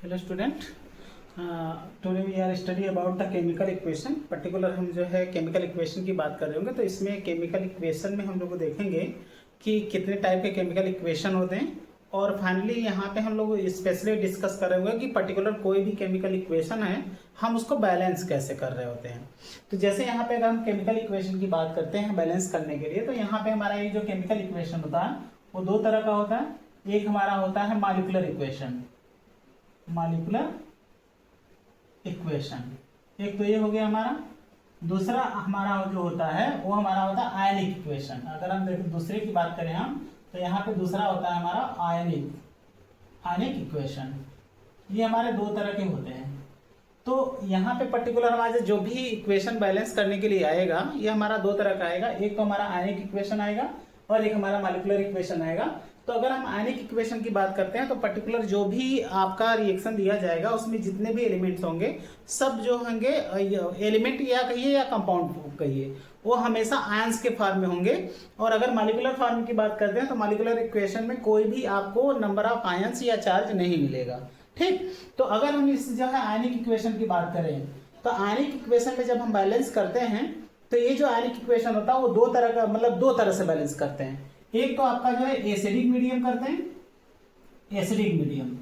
Hello student, today we are study about the chemical equation. Particular हम जो है chemical equation की बात कर रहे होंगे। तो इसमें केमिकल इक्वेशन में हम लोग देखेंगे कि कितने टाइप के केमिकल इक्वेशन होते हैं, और फाइनली यहाँ पे हम लोग स्पेशली डिस्कस कर रहे होंगे कि पर्टिकुलर कोई भी केमिकल इक्वेशन है हम उसको बैलेंस कैसे कर रहे होते हैं। तो जैसे यहाँ पे अगर हम केमिकल इक्वेशन की बात करते हैं बैलेंस करने के लिए, तो यहाँ पे हमारा ये जो केमिकल इक्वेशन होता है वो दो तरह का होता है। एक हमारा होता है मॉलिक्यूलर इक्वेशन, मॉलिक्यूलर इक्वेशन एक तो ये हो गया हमारा। दूसरा हमारा जो होता है वो हमारा होता है आयनिक इक्वेशन। अगर हम दूसरे की बात करें हम, तो यहाँ पे दूसरा होता है हमारा आयनिक इक्वेशन। ये हमारे दो तरह के होते हैं। तो यहाँ पे पर्टिकुलर हमारे जो भी इक्वेशन बैलेंस करने के लिए आएगा ये हमारा दो तरह का आएगा। एक तो हमारा आयनिक इक्वेशन आएगा और एक हमारा मॉलिक्यूलर इक्वेशन आएगा। तो अगर हम आयनिक इक्वेशन की बात करते हैं तो पर्टिकुलर जो भी आपका रिएक्शन दिया जाएगा उसमें जितने भी एलिमेंट्स होंगे सब जो होंगे एलिमेंट या कहिए या कंपाउंड कहिए वो हमेशा आयंस के फॉर्म में होंगे। और अगर मॉलिक्यूलर फॉर्म की बात करते हैं तो मॉलिक्यूलर इक्वेशन में कोई भी आपको नंबर ऑफ आयंस या चार्ज नहीं मिलेगा। ठीक, तो अगर हम इस जो है आयनिक इक्वेशन की बात करें तो आयनिक इक्वेशन में जब हम बैलेंस करते हैं तो ये जो आयनिक इक्वेशन होता है वो दो तरह का, मतलब दो तरह से बैलेंस करते हैं। एक तो आपका जो है एसिडिक मीडियम करते हैं, एसिडिक मीडियम।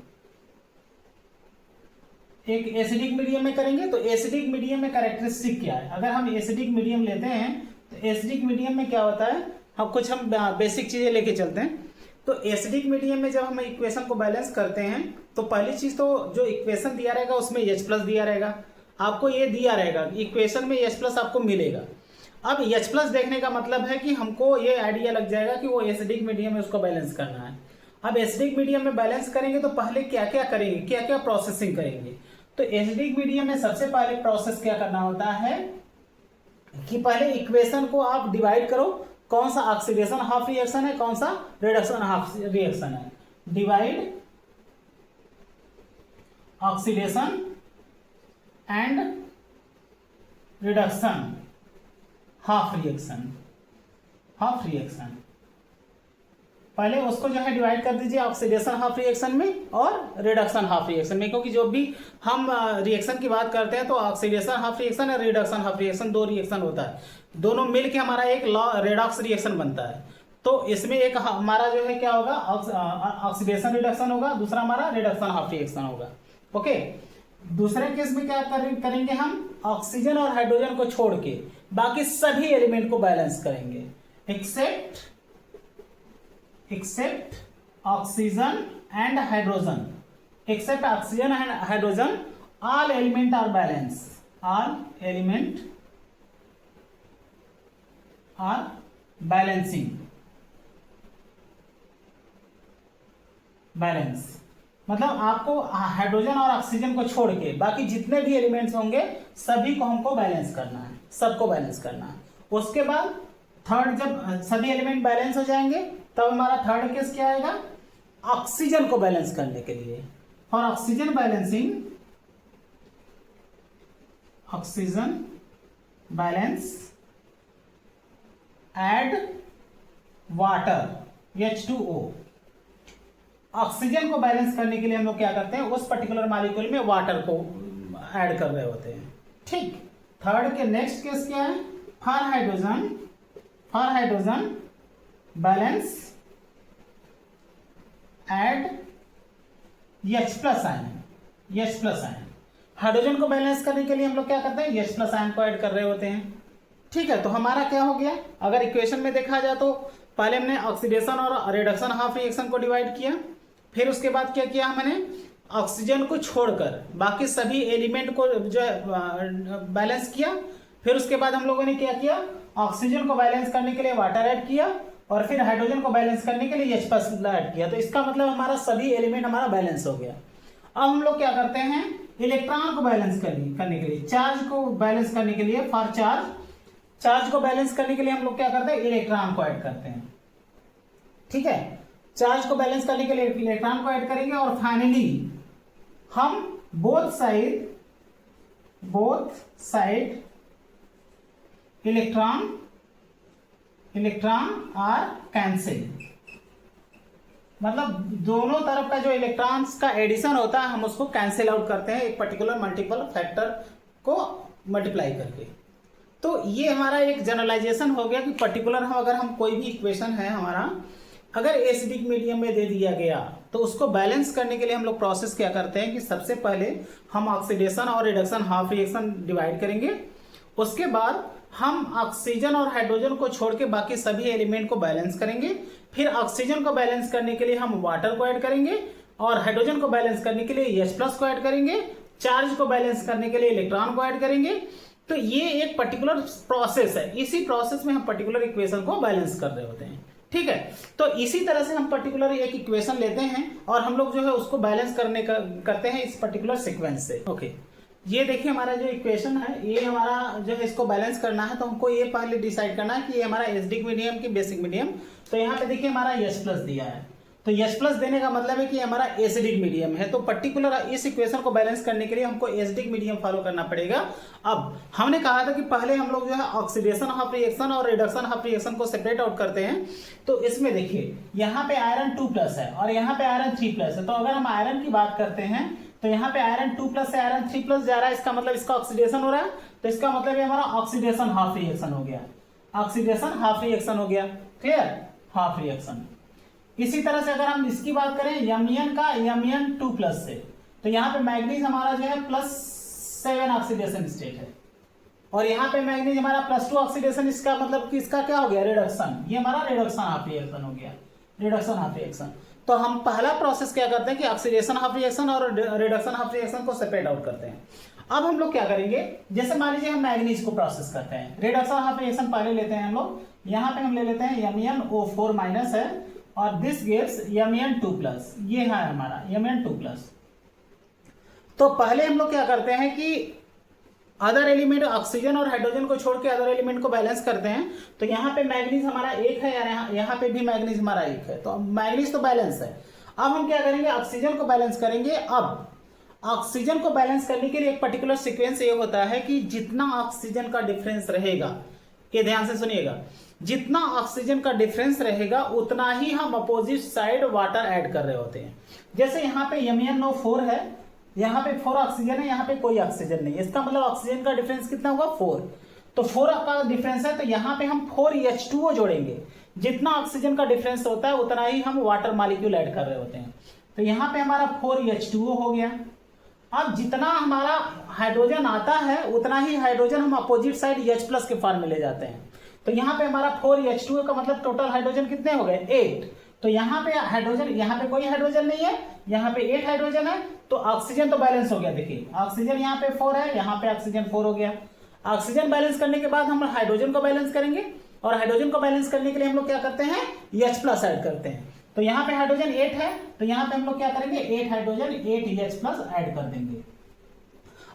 एक एसिडिक मीडियम में करेंगे तो एसिडिक मीडियम में कैरेक्टरिस्टिक क्या है। अगर हम एसिडिक मीडियम लेते हैं तो एसिडिक मीडियम में क्या होता है, हम बेसिक चीजें लेके चलते हैं। तो एसिडिक मीडियम में जब हम इक्वेशन को बैलेंस करते हैं तो पहली चीज तो जो इक्वेशन दिया रहेगा उसमें H+ दिया रहेगा, आपको ये दिया रहेगा इक्वेशन में H+ आपको मिलेगा। अब H+ देखने का मतलब है कि हमको ये आइडिया लग जाएगा कि वो एसिडिक मीडियम में उसको बैलेंस करना है। अब एसिडिक मीडियम में बैलेंस करेंगे तो पहले क्या क्या करेंगे, क्या क्या प्रोसेसिंग करेंगे। तो एसिडिक मीडियम में सबसे पहले प्रोसेस क्या करना होता है कि पहले इक्वेशन को आप डिवाइड करो, कौन सा ऑक्सीडेशन हाफ रिएक्शन है, कौन सा रिडक्शन हाफ रिएक्शन है। Divide oxidation and reduction half reaction पहले उसको जो है डिवाइड कर दीजिए ऑक्सीडेशन हाफ रिएक्शन में और रिडक्शन हाफ रिएक्शन में, क्योंकि जो भी हम रिएक्शन की बात करते हैं तो ऑक्सीडेशन हाफ रिएक्शन और रिडक्शन हाफ रिएक्शन दो रिएक्शन होता है, दोनों मिलके हमारा एक रेडॉक्स रिएक्शन बनता है। तो इसमें एक हमारा जो है क्या होगा, ऑक्सीडेशन रिडक्शन होगा, दूसरा हमारा रिडक्शन हाफ रिएक्शन होगा। ओके, दूसरे केस में क्या करेंगे हम ऑक्सीजन और हाइड्रोजन को छोड़ के बाकी सभी एलिमेंट को बैलेंस करेंगे except oxygen and hydrogen. Except oxygen and hydrogen all element are balance, all element are balance मतलब आपको हाइड्रोजन और ऑक्सीजन को छोड़ के बाकी जितने भी एलिमेंट्स होंगे सभी को हमको बैलेंस करना है, सबको बैलेंस करना है। उसके बाद थर्ड, जब सभी एलिमेंट बैलेंस हो जाएंगे तब हमारा थर्ड केस क्या आएगा, ऑक्सीजन को बैलेंस करने के लिए। For oxygen balancing, oxygen balance add water H2O। Oxygen को बैलेंस करने के लिए हम लोग क्या करते हैं, उस पर्टिकुलर मॉलिक्यूल में वाटर को ऐड कर रहे होते हैं। ठीक, थर्ड के नेक्स्ट केस क्या है, for hydrogen balance add H+ ion. Hydrogen को बैलेंस करने के लिए हम लोग क्या करते हैं, H+ आयन को ऐड कर रहे होते हैं। ठीक है, तो हमारा क्या हो गया, अगर इक्वेशन में देखा जाए तो पहले हमने ऑक्सीडेशन और रिडक्शन हाफ रिएक्शन को डिवाइड किया, फिर उसके बाद क्या किया हमने ऑक्सीजन को छोड़कर बाकी सभी एलिमेंट को जो है बैलेंस किया। फिर उसके बाद हम लोगों ने क्या किया, ऑक्सीजन को बैलेंस करने के लिए वाटर ऐड किया और फिर हाइड्रोजन को बैलेंस करने के लिए H+ ऐड किया। तो इसका मतलब हमारा सभी एलिमेंट हमारा बैलेंस हो गया। अब हम लोग क्या करते हैं, इलेक्ट्रॉन को बैलेंस करने के लिए, चार्ज को बैलेंस करने के लिए, फॉर चार्ज को बैलेंस करने के लिए हम लोग क्या करते हैं, इलेक्ट्रॉन को ऐड करते हैं। ठीक है, चार्ज को बैलेंस करने के लिए इलेक्ट्रॉन को ऐड करेंगे और फाइनली हम both side electron are cancel, मतलब दोनों तरफ का जो इलेक्ट्रॉन्स का एडिशन होता है हम उसको कैंसिल आउट करते हैं एक पर्टिकुलर मल्टीपल फैक्टर को मल्टीप्लाई करके। तो ये हमारा एक जनरलाइजेशन हो गया कि पर्टिकुलर अगर हम कोई भी इक्वेशन है हमारा अगर एसिडिक मीडियम में दे दिया गया तो उसको बैलेंस करने के लिए हम लोग प्रोसेस क्या करते हैं कि सबसे पहले हम ऑक्सीडेशन और रिडक्शन हाफ रिएक्शन डिवाइड करेंगे, उसके बाद हम ऑक्सीजन और हाइड्रोजन को छोड़ के बाकी सभी एलिमेंट को बैलेंस करेंगे, फिर ऑक्सीजन को बैलेंस करने के लिए हम वाटर को ऐड करेंगे और हाइड्रोजन को बैलेंस करने के लिए H+ को ऐड करेंगे, चार्ज को बैलेंस करने के लिए इलेक्ट्रॉन को ऐड करेंगे। तो ये एक पर्टिकुलर प्रोसेस है, इसी प्रोसेस में हम पर्टिकुलर इक्वेशन को बैलेंस कर रहे होते हैं। ठीक है, तो इसी तरह से हम पर्टिकुलर एक इक्वेशन लेते हैं और हम लोग जो है उसको बैलेंस करते हैं इस पर्टिकुलर सीक्वेंस से। ओके, ये देखिए हमारा जो इक्वेशन है ये हमारा जो है इसको बैलेंस करना है तो हमको ये पहले डिसाइड करना है कि ये हमारा एसिडिक मीडियम की बेसिक मीडियम। तो यहाँ पे देखिए हमारा H+ दिया है, तो H+ देने का मतलब है कि हमारा एसिडिक मीडियम है। तो पर्टिकुलर इस इक्वेशन को बैलेंस करने के लिए हमको एसिडिक मीडियम फॉलो करना पड़ेगा। अब हमने कहा था कि पहले हम लोग जो है ऑक्सीडेशन हाफ रिएक्शन और रिडक्शन हाफ रिएक्शन को सेपरेट आउट करते हैं। तो इसमें देखिए यहाँ पे आयरन 2+ है और यहाँ पे आयरन 3+ है। तो अगर हम आयरन की बात करते हैं तो यहाँ पे आयरन 2+ से आयरन 3+ जा रहा है, इसका मतलब इसका ऑक्सीडेशन हो रहा है। तो इसका मतलब ये हमारा ऑक्सीडेशन हाफ रिएक्शन हो गया, ऑक्सीडेशन हाफ रिएक्शन हो गया। Clear, half reaction. इसी तरह से अगर हम इसकी बात करें Mn का Mn 2+ से, तो यहाँ पे मैग्नीज हमारा जो है +7 ऑक्सीडेशन स्टेट है और यहाँ पे मैग्नीज हमारा +2 ऑक्सीडेशन, इसका मतलब कि इसका क्या हो गया, रिडक्शन। ये हमारा रिडक्शन हाफ रिएक्शन हो गया, रिडक्शन हाफ रिएक्शन। तो हम पहला प्रोसेस क्या करते हैं कि ऑक्सीडेशन हाफ रिएक्शन और रिडक्शन हाफ रिएक्शन को सेपरेट आउट करते हैं। अब हम लोग क्या करेंगे, जैसे मान लीजिए हम मैग्नीज को प्रोसेस करते हैं, रिडक्शन हाफ रिएक्शन पहले लेते हैं हम लोग। यहाँ पे हम ले लेते हैं MnO4- है और दिस गिव्स Mn 2+, ये है हमारा Mn 2+। तो पहले हम लोग क्या करते हैं कि अदर एलिमेंट ऑक्सीजन और हाइड्रोजन को छोड़ के अदर एलिमेंट को बैलेंस करते हैं। तो यहाँ पे मैग्नीज हमारा 1 है या यहाँ पे भी मैग्नीज हमारा 1 है, तो मैग्नीज तो बैलेंस है। अब हम क्या करेंगे, ऑक्सीजन को बैलेंस करेंगे। अब ऑक्सीजन को बैलेंस करने के लिए एक पर्टिकुलर सीक्वेंस ये होता है कि जितना ऑक्सीजन का डिफरेंस रहेगा, ये ध्यान से सुनिएगा, जितना ऑक्सीजन का डिफरेंस रहेगा उतना ही हम अपोजिट साइड वाटर ऐड कर रहे होते हैं। जैसे यहाँ पे MnO4 है, यहाँ पे 4 ऑक्सीजन है, यहाँ पे कोई ऑक्सीजन नहीं, इसका मतलब ऑक्सीजन का डिफरेंस कितना होगा, 4। तो 4 का डिफरेंस है तो यहाँ पे हम 4H2O जोड़ेंगे। जितना ऑक्सीजन का डिफरेंस होता है उतना ही हम वाटर मॉलिक्यूल ऐड कर रहे होते हैं। तो यहाँ पे हमारा 4H2O हो गया। अब जितना हमारा हाइड्रोजन आता है उतना ही हाइड्रोजन हम अपोजिट साइड H+ के फॉर्म में ले जाते हैं। तो यहाँ पे हमारा 4H2O का मतलब टोटल हाइड्रोजन कितने हो गए, 8। तो यहाँ पे हाइड्रोजन, यहाँ पे कोई हाइड्रोजन नहीं है, यहाँ पे 8 हाइड्रोजन है। तो ऑक्सीजन तो बैलेंस हो गया, देखिए ऑक्सीजन यहाँ पे 4 है, यहाँ पे ऑक्सीजन 4 हो गया। ऑक्सीजन बैलेंस करने के बाद हम हाइड्रोजन को बैलेंस करेंगे और हाइड्रोजन को बैलेंस करने के लिए हम लोग क्या करते हैं, H+ ऐड करते हैं। तो यहाँ पे हाइड्रोजन 8 है तो यहाँ पे हम लोग क्या करेंगे, 8 हाइड्रोजन 8 H+ ऐड कर देंगे।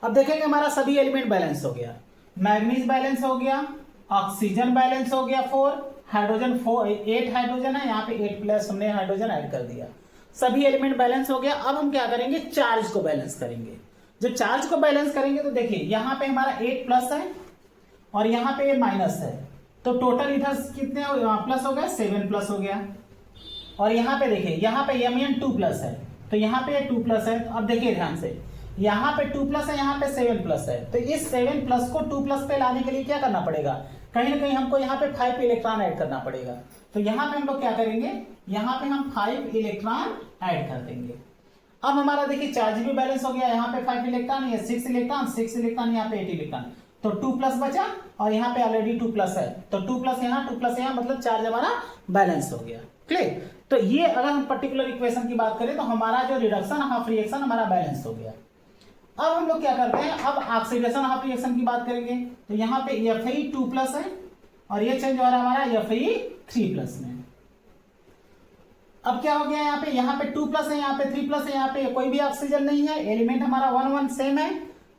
अब देखेंगे हमारा सभी एलिमेंट बैलेंस हो गया, मैग्नीज बैलेंस हो गया, ऑक्सीजन बैलेंस हो गया 4, हाइड्रोजन 8 हाइड्रोजन है, यहाँ पे 8+ हमने हाइड्रोजन ऐड कर दिया, सभी एलिमेंट बैलेंस हो गया। अब हम क्या करेंगे, चार्ज को बैलेंस करेंगे। जब चार्ज को बैलेंस करेंगे तो देखिए यहाँ पे हमारा 8+ है और यहाँ पे माइनस है, तो टोटल इधर कितने प्लस हो गया, 7+ हो गया। और यहाँ पे देखिए यहाँ पे Mn 2+ है तो यहाँ पे 2+ है। अब देखिए ध्यान से, यहाँ पे 2+ है, यहाँ पे 7+ है। तो इस 7+ को 2+ पे लाने के लिए क्या करना पड़ेगा, कहीं ना कहीं हमको यहाँ पे 5 इलेक्ट्रॉन ऐड करना पड़ेगा। तो यहाँ पे हम लोग क्या करेंगे, यहाँ पे हम 5 इलेक्ट्रॉन ऐड कर देंगे। अब हमारा देखिए चार्ज भी बैलेंस हो गया, यहाँ पे 5 इलेक्ट्रॉन, ये 6 इलेक्ट्रॉन, 6 इलेक्ट्रॉन, यहाँ पे 8 इलेक्ट्रॉन, तो 2+ बचा और यहाँ पे ऑलरेडी 2+ है, तो 2+ यहाँ 2+ यहाँ, मतलब चार्ज हमारा बैलेंस हो गया। क्लियर। तो ये अगर हम पर्टिकुलर इक्वेशन की बात करें तो हमारा जो रिडक्शन हाफ रिएक्शन हमारा बैलेंस हो गया। अब हम लोग क्या करते हैं, अब ऑक्सीडेशन हाफ रिएक्शन की बात करेंगे। तो यहाँ पे Fe 2+ है और ये चेंज हो रहा है हमारा Fe 3+ में। अब क्या हो गया, यहाँ पे 2+ है, यहाँ पे 3+ है, यहाँ पे कोई भी ऑक्सीजन नहीं है, एलिमेंट हमारा 1 1 सेम है।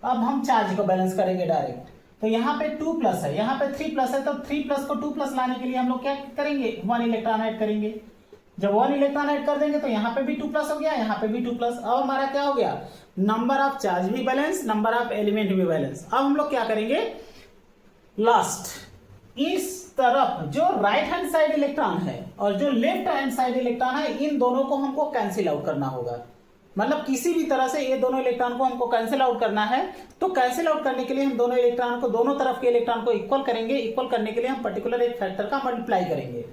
अब हम चार्ज को बैलेंस करेंगे डायरेक्ट। तो यहाँ पे 2+ है, यहाँ पे 3+ है, तो 3+ को 2+ लाने के लिए हम लोग क्या करेंगे, 1 इलेक्ट्रॉन ऐड करेंगे। जब 1 इलेक्ट्रॉन ऐड कर देंगे तो यहाँ पे भी 2+ हो गया, यहाँ पे भी 2+। अब हमारा क्या हो गया, नंबर ऑफ चार्ज भी बैलेंस, नंबर ऑफ एलिमेंट भी बैलेंस। अब हम लोग क्या करेंगे, लास्ट इस तरफ जो राइट हैंड साइड इलेक्ट्रॉन है और जो लेफ्ट हैंड साइड इलेक्ट्रॉन है, इन दोनों को हमको कैंसिल आउट करना होगा। मतलब किसी भी तरह से ये दोनों इलेक्ट्रॉन को हमको कैंसिल आउट करना है। तो कैंसिल आउट करने के लिए हम दोनों इलेक्ट्रॉन को, दोनों तरफ के इलेक्ट्रॉन को इक्वल करेंगे। इक्वल करने के लिए हम पर्टिकुलर एक फैक्टर का मल्टीप्लाई करेंगे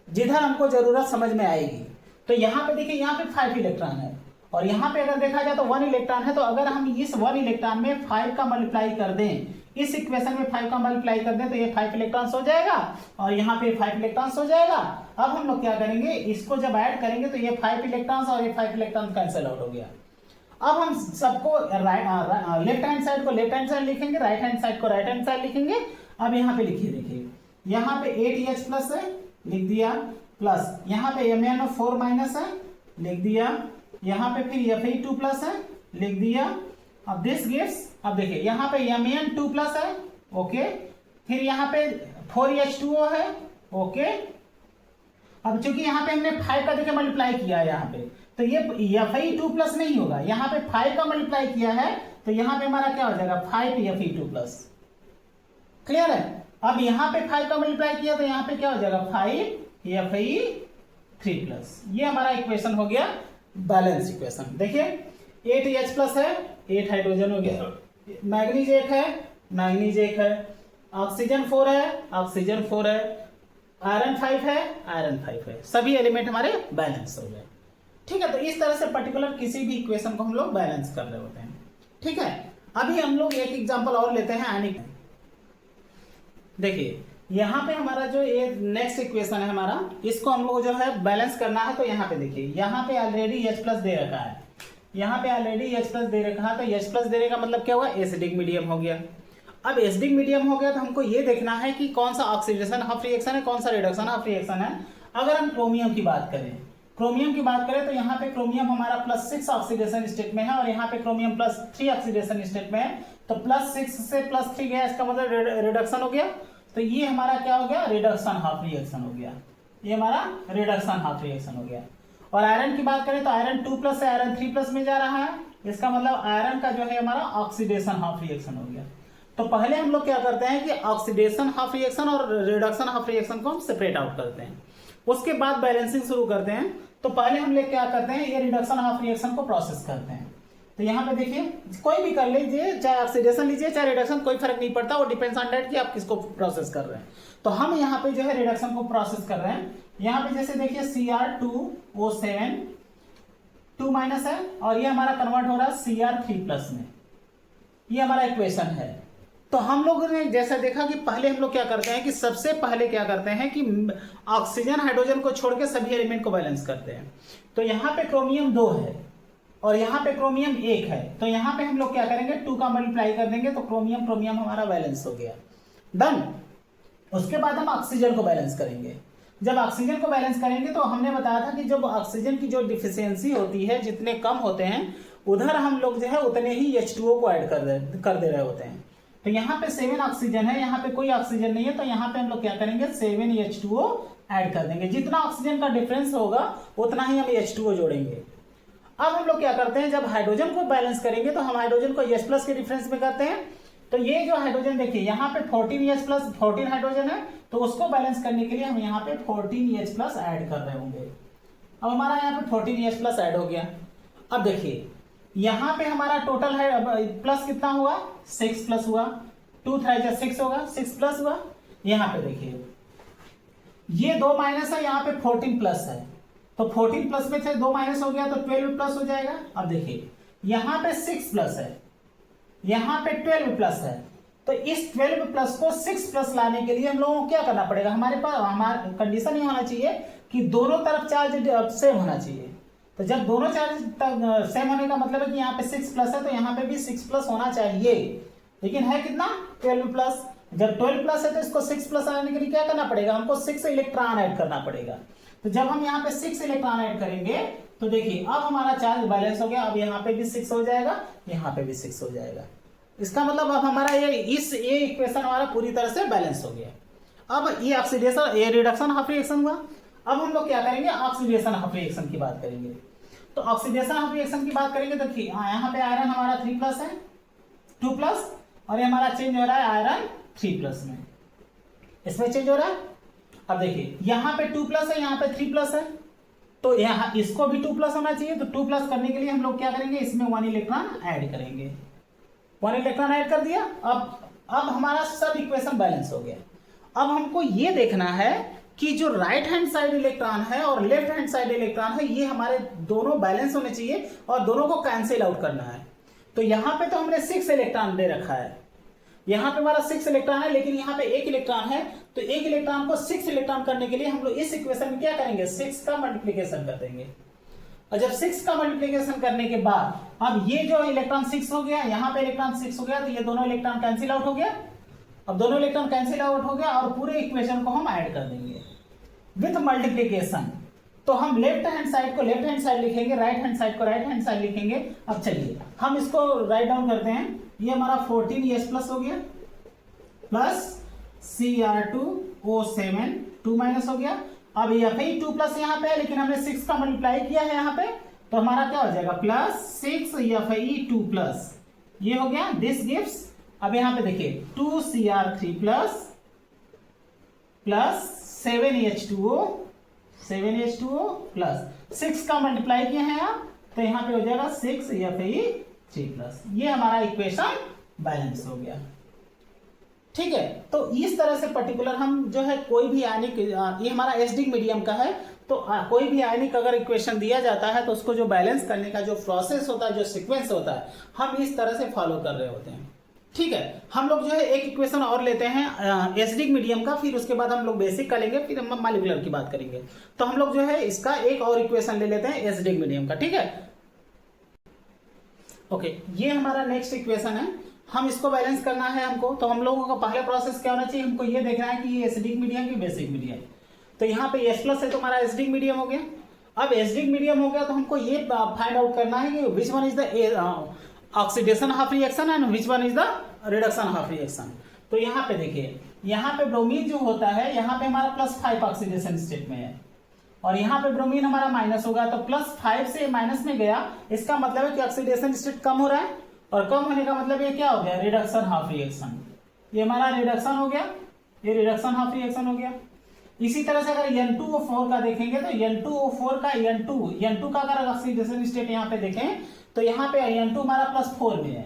जिधर हमको जरूरत समझ में आएगी। तो यहाँ पे देखिए, यहाँ पे 5 इलेक्ट्रॉन है और यहाँ पे अगर देखा जाए तो 1 इलेक्ट्रॉन है। तो अगर हम इस 1 इलेक्ट्रॉन में 5 का मल्टीप्लाई कर दें, इस इक्वेशन में 5 का मल्टीप्लाई कर दें, तो ये 5 इलेक्ट्रॉन्स हो जाएगा और यहाँ पे 5 इलेक्ट्रॉन्स हो जाएगा। अब हम लोग क्या करेंगे, इसको जब ऐड करेंगे तो ये 5 इलेक्ट्रॉन्स और ये 5 इलेक्ट्रॉन कैंसिल आउट हो गया। अब हम सबको लेफ्ट हैंड साइड को लेफ्ट हैंड साइड लिखेंगे, राइट हैंड साइड को राइट हैंड साइड लिखेंगे। अब यहाँ पे लिखिए, देखिए यहाँ पे 8H प्लस है, लिख दिया, प्लस यहाँ पे MnO4 माइनस है, लिख दिया, यहाँ पे फिर Fe2 प्लस है, लिख दिया। अब दिस गिव्स, अब देखिए यहाँ पे Mn2 प्लस है, ओके, फिर यहाँ पे 4H2O है, ओके। अब चूंकि यहाँ पे हमने 5 का देखिए मल्टीप्लाई किया है यहाँ पे, तो ये Fe2 प्लस नहीं होगा, यहाँ पे 5 का मल्टीप्लाई किया है तो यहाँ पे हमारा क्या हो जाएगा 5 Fe2 प्लस। क्लियर है। अब यहाँ पे 5 का मल्टीप्लाई किया तो यहाँ पे क्या हो जाएगा 5 Fe3 प्लस। ये हमारा इक्वेशन हो गया बैलेंस इक्वेशन। देखिए 8H प्लस है, 8 हाइड्रोजन हो गया, मैग्नीज 1 है, मैग्नीज 1 है, ऑक्सीजन 4 है, ऑक्सीजन 4 है, आयरन 5 है, आयरन 5 है, सभी एलिमेंट हमारे बैलेंस हो गए। ठीक है, तो इस तरह से पर्टिकुलर किसी भी इक्वेशन को हम लोग बैलेंस कर रहे होते हैं। ठीक है, अभी हम लोग एक एग्जांपल और लेते हैं आयनिक। देखिए यहाँ पे हमारा जो ये नेक्स्ट इक्वेशन है हमारा, इसको हम लोग जो है बैलेंस करना है। तो यहाँ पे देखिए, यहाँ पे ऑलरेडी H प्लस दे रखा है, यहाँ पे ऑलरेडी H प्लस दे रखा है। तो H प्लस देने का मतलब क्या हुआ, एसिडिक मीडियम हो गया। अब एसिडिक मीडियम हो गया तो हमको ये देखना है कि कौन सा ऑक्सीडेशन हाफ रिएक्शन है, कौन सा रिडक्शन हाफ रिएक्शन है। अगर हम क्रोमियम की बात करें, क्रोमियम की बात करें तो यहाँ पे क्रोमियम हमारा +6 ऑक्सीडेशन स्टेट में है और यहाँ पे क्रोमियम +3 ऑक्सीडेशन स्टेट में है। तो +6 से +3 गया, इसका मतलब रिडक्शन हो गया। तो ये हमारा क्या हो गया, रिडक्शन हाफ रिएक्शन हो गया। ये हमारा रिडक्शन हाफ रिएक्शन हो गया। और आयरन की बात करें तो आयरन 2 प्लस से आयरन 3 प्लस में जा रहा है, इसका मतलब आयरन का जो है हमारा ऑक्सीडेशन हाफ रिएक्शन हो गया। तो पहले हम लोग क्या करते हैं कि ऑक्सीडेशन हाफ रिएक्शन और रिडक्शन हाफ रिएक्शन को हम सेपरेट आउट करते हैं, उसके बाद बैलेंसिंग शुरू करते हैं। तो पहले हम लोग क्या करते हैं, ये रिडक्शन हाफ रिएक्शन को प्रोसेस करते हैं। तो यहाँ पे देखिए, कोई भी कर लीजिए, चाहे ऑक्सीडेशन लीजिए चाहे रिडक्शन, कोई फर्क नहीं पड़ता, वो डिपेंड्स ऑन दैट कि आप किसको प्रोसेस कर रहे हैं। तो हम यहाँ पे जो है रिडक्शन को प्रोसेस कर रहे हैं। यहाँ पे जैसे देखिए Cr2O7 2 माइनस है और ये हमारा कन्वर्ट हो रहा है Cr3 प्लस में। ये हमारा इक्वेशन है। तो हम लोगों ने जैसा देखा कि पहले हम लोग क्या करते हैं कि सबसे पहले क्या करते हैं कि ऑक्सीजन हाइड्रोजन को छोड़ के सभी एलिमेंट को बैलेंस करते हैं। तो यहाँ पे क्रोमियम 2 है और यहाँ पे क्रोमियम 1 है। तो यहाँ पे हम लोग क्या करेंगे, 2 का मल्टीप्लाई कर देंगे तो क्रोमियम क्रोमियम हमारा बैलेंस हो गया, डन। उसके बाद हम ऑक्सीजन को बैलेंस करेंगे। जब ऑक्सीजन को बैलेंस करेंगे तो हमने बताया था कि जब ऑक्सीजन की जो डिफिशियंसी होती है, जितने कम होते हैं उधर हम लोग जो है उतने ही H2O को ऐड कर दे रहे होते हैं। तो यहाँ पे 7 ऑक्सीजन है, यहाँ पे कोई ऑक्सीजन नहीं है, तो यहाँ पे हम लोग क्या करेंगे 7H2O ऐड कर देंगे। जितना ऑक्सीजन का डिफरेंस होगा उतना ही हम H2O जोड़ेंगे। अब हम लोग क्या करते हैं, जब हाइड्रोजन को बैलेंस करेंगे तो हम हाइड्रोजन को H प्लस के डिफरेंस में करते हैं। तो ये जो हाइड्रोजन देखिए यहाँ पे 14H प्लस 14 हाइड्रोजन है, तो उसको बैलेंस करने के लिए हम यहाँ पे 14H प्लस ऐड कर रहे होंगे। अब हमारा यहाँ पे 14H प्लस ऐड हो गया। अब देखिए यहाँ पे हमारा टोटल है प्लस कितना हुआ, 6 प्लस हुआ, 2 3 6 होगा, 6 प्लस हुआ। यहाँ पे देखिए ये 2 माइनस है, यहाँ पे 14 प्लस है, तो 14 प्लस में से 2 माइनस हो गया तो 12 प्लस हो जाएगा। अब देखिए यहाँ पे 6 प्लस है, यहाँ पे 12 प्लस है, तो इस 12 प्लस को 6 प्लस लाने के लिए हम लोगों को क्या करना पड़ेगा, हमारे पास हमारा कंडीशन ये होना चाहिए कि दोनों तरफ चार्ज सेम होना चाहिए। तो जब दोनों चार्ज सेम होने का मतलब है कि यहाँ पे 6 प्लस है तो यहाँ पे भी 6 प्लस होना चाहिए, लेकिन है कितना 12 प्लस। जब 12 प्लस है तो इसको 6 प्लस आने के लिए क्या करना पड़ेगा, हमको 6 इलेक्ट्रॉन ऐड करना पड़ेगा। तो जब हम यहाँ पे 6 इलेक्ट्रॉन ऐड करेंगे तो देखिए अब हमारा चार्ज बैलेंस हो गया। अब यहाँ पे भी 6 हो जाएगा, यहाँ पे भी 6 हो जाएगा। इसका मतलब अब हमारा ये इक्वेशन हमारा पूरी तरह से बैलेंस हो गया। अब ये ऑक्सीडेशन, ये रिडक्शन हाफ रिएक्शन हुआ। अब हम लोग क्या करेंगे, ऑक्सीडेशन हाफ रिएक्शन की बात करेंगे। तो ऑक्सीडेशन हाफ रिएक्शन की बात करेंगे तो यहाँ पे आयरन हमारा 3 प्लस है, 2 प्लस, और ये हमारा चेंज हो रहा है आयरन 3 प्लस में। इसमें चेंज हो रहा है। अब देखिए यहाँ पे 2 प्लस है, यहाँ पे 3 प्लस है, तो यहाँ इसको भी 2 प्लस होना चाहिए। तो 2 प्लस करने के लिए हम लोग क्या करेंगे, इसमें 1 इलेक्ट्रॉन ऐड करेंगे। 1 इलेक्ट्रॉन ऐड कर दिया। अब हमारा सब इक्वेशन बैलेंस हो गया। अब हमको ये देखना है कि जो राइट हैंड साइड इलेक्ट्रॉन है और लेफ्ट हैंड साइड इलेक्ट्रॉन है, ये हमारे दोनों बैलेंस होने चाहिए और दोनों को कैंसिल आउट करना है। तो यहाँ पे तो हमने 6 इलेक्ट्रॉन दे रखा है, यहाँ पे हमारा 6 इलेक्ट्रॉन है, लेकिन यहाँ पे 1 इलेक्ट्रॉन है। तो 1 इलेक्ट्रॉन को 6 इलेक्ट्रॉन करने के लिए हम लोग इस इक्वेशन में क्या करेंगे, 6 का मल्टीप्लीकेशन कर देंगे। और जब 6 का मल्टीप्लीकेशन करने के बाद अब ये जो इलेक्ट्रॉन 6 हो गया, यहाँ पे इलेक्ट्रॉन 6 हो गया, तो ये दोनों इलेक्ट्रॉन कैंसिल आउट हो गया। अब दोनों इलेक्ट्रॉन कैंसिल आउट हो गया और पूरे इक्वेशन को हम ऐड कर देंगे विथ मल्टीप्लीकेशन। तो हम लेफ्ट हैंड साइड को लेफ्ट हैंड साइड लिखेंगे, राइट हैंड साइड को राइट हैंड साइड लिखेंगे। अब चलिए हम इसको राइट डाउन करते हैं। ये हमारा 14S प्लस हो गया प्लस Cr2O7 2 माइनस हो गया। अब ये फिर 2 प्लस यहाँ पे है, लेकिन हमने 6 का मल्टीप्लाई किया है यहाँ पे, तो हमारा क्या हो जाएगा प्लस 6Fe2 प्लस, ये हो गया। दिस गिव्स, अब यहाँ पे देखिए 2Cr3 plus plus 7H2O plus 6 का मल्टीप्लाई किया है आप, तो यहाँ पे हो जाएगा 6Fe3 प्लस। ये हमारा इक्वेशन बैलेंस हो गया। ठीक है, तो इस तरह से पर्टिकुलर हम जो है कोई भी आयनिक, ये हमारा एसिडिक मीडियम का है, तो कोई भी आयनिक अगर इक्वेशन दिया जाता है तो उसको जो बैलेंस करने का जो प्रोसेस होता है, जो सीक्वेंस होता है, हम इस तरह से फॉलो कर रहे होते हैं। ठीक है, हम लोग जो है एक इक्वेशन और लेते हैं एसिडिक मीडियम का, फिर उसके बाद हम लोग बेसिक का लेंगे, फिर हम मॉलिक्यूलर की बात करेंगे। तो हम लोग जो है इसका एक और इक्वेशन ले लेते हैं एसिडिक मीडियम का। ठीक है, ओके, ये हमारा नेक्स्ट इक्वेशन है। हम इसको बैलेंस करना है हमको, तो हम लोगों का पहला प्रोसेस क्या होना चाहिए, हमको ये देखना है कि ये एसिडिक मीडियम की बेसिक मीडियम। तो यहाँ पे H प्लस है तो हमारा एसिडिक मीडियम हो गया। अब एसिडिक मीडियम हो गया तो हमको ये फाइंड आउट करना है कि which one is the oxidation half reaction and which one is the reduction half reaction. तो यहाँ पे देखिए, यहाँ पे ब्रोमीन जो होता है, यहाँ पे हमारा +5 ऑक्सीडेशन स्टेट में है और यहाँ पे ब्रोमीन हमारा माइनस होगा, तो +5 से माइनस में गया, इसका मतलब है कि ऑक्सीडेशन स्टेट कम हो रहा है, और कम होने का मतलब ये क्या हो गया, रिडक्शन हाफ रिएक्शन। ये हमारा रिडक्शन हो गया, ये रिडक्शन हाफ रिएक्शन हो गया। इसी तरह से अगर N2O4 का देखेंगे तो N2O4 का N2 का अगर ऑक्सीडेशन स्टेट यहाँ पे देखें तो यहाँ पे N2 हमारा +4 में है,